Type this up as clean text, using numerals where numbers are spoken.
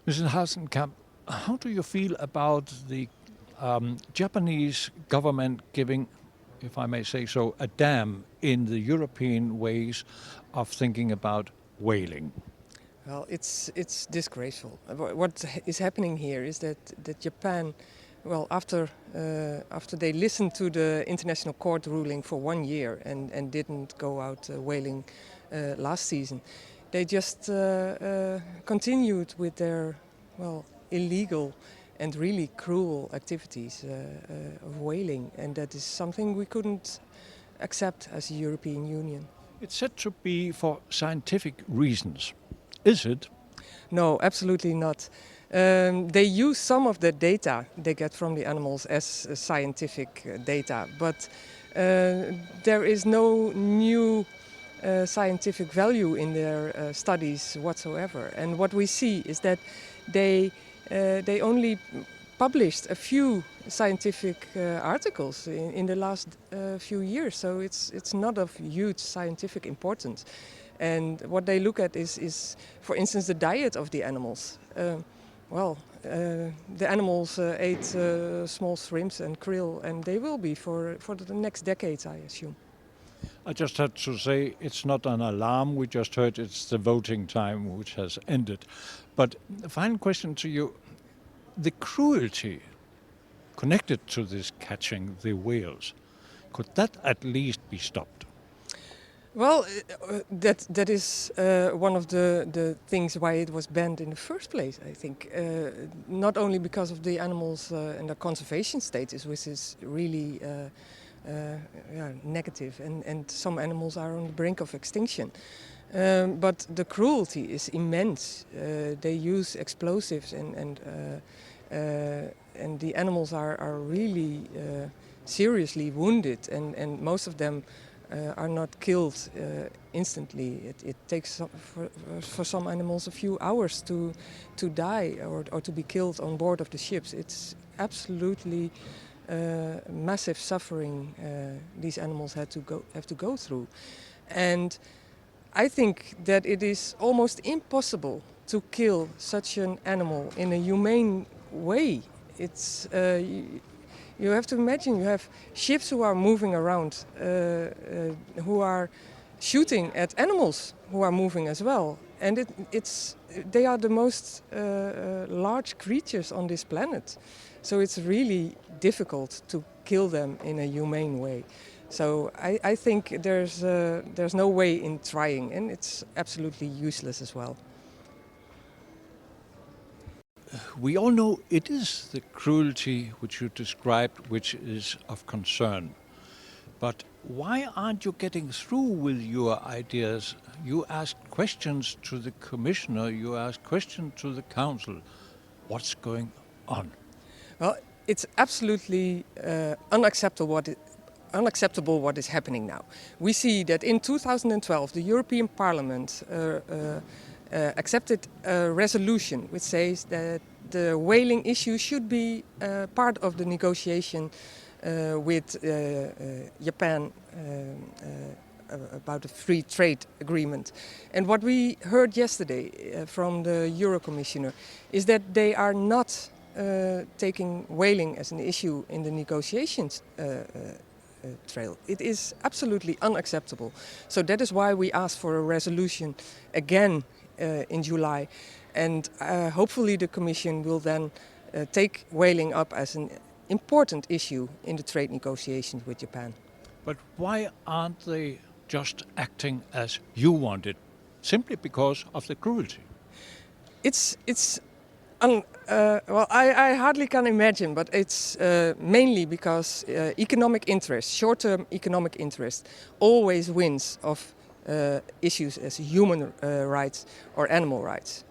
Mrs. Hazekamp, how do you feel about the Japanese government giving, if I may say so, a damn in the European ways of thinking about whaling? Well, it's disgraceful. What is happening here is that Japan, well, after they listened to the international court ruling for 1 year and didn't go out whaling last season, they just continued with their, well, illegal and really cruel activities of whaling, and that is something we couldn't accept as a European Union. It's said to be for scientific reasons. Is it? No, absolutely not. They use some of the data they get from the animals as scientific data, but there is no new scientific value in their studies whatsoever. And what we see is that they only published a few scientific articles in the last few years, so it's not of huge scientific importance. And what they look at is, for instance, the diet of the animals. The animals ate small shrimps and krill, and they will be for the next decades, I assume. I just had to say it's not an alarm. We just heard it's the voting time which has ended. But the final question to you, the cruelty connected to this catching the whales, could that at least be stopped? Well, that is one of the things why it was banned in the first place, I think. Not only because of the animals and the conservation status, which is really negative, and some animals are on the brink of extinction. But the cruelty is immense. They use explosives, and the animals are really seriously wounded, and most of them are not killed instantly. It takes for some animals a few hours to die or to be killed on board of the ships. It's absolutely massive suffering these animals have to go through, and I think that it is almost impossible to kill such an animal in a humane way. It's you have to imagine you have ships who are moving around, who are shooting at animals who are moving as well. And they are the most large creatures on this planet. So it's really difficult to kill them in a humane way. So I think there's no way in trying, and it's absolutely useless as well. We all know it is the cruelty which you described which is of concern. But why aren't you getting through with your ideas? You ask questions to the commissioner, you ask questions to the council. What's going on? Well, it's absolutely unacceptable what is happening now. We see that in 2012 the European Parliament accepted a resolution which says that the whaling issue should be part of the negotiation with Japan about a free trade agreement. And what we heard yesterday from the Euro Commissioner is that they are not taking whaling as an issue in the negotiations trail. It is absolutely unacceptable. So that is why we asked for a resolution again in July, and hopefully the Commission will then take whaling up as an important issue in the trade negotiations with Japan. But why aren't they just acting as you wanted, simply because of the cruelty? I hardly can imagine, but it's mainly because economic interest, short-term economic interest, always wins of issues as human rights or animal rights.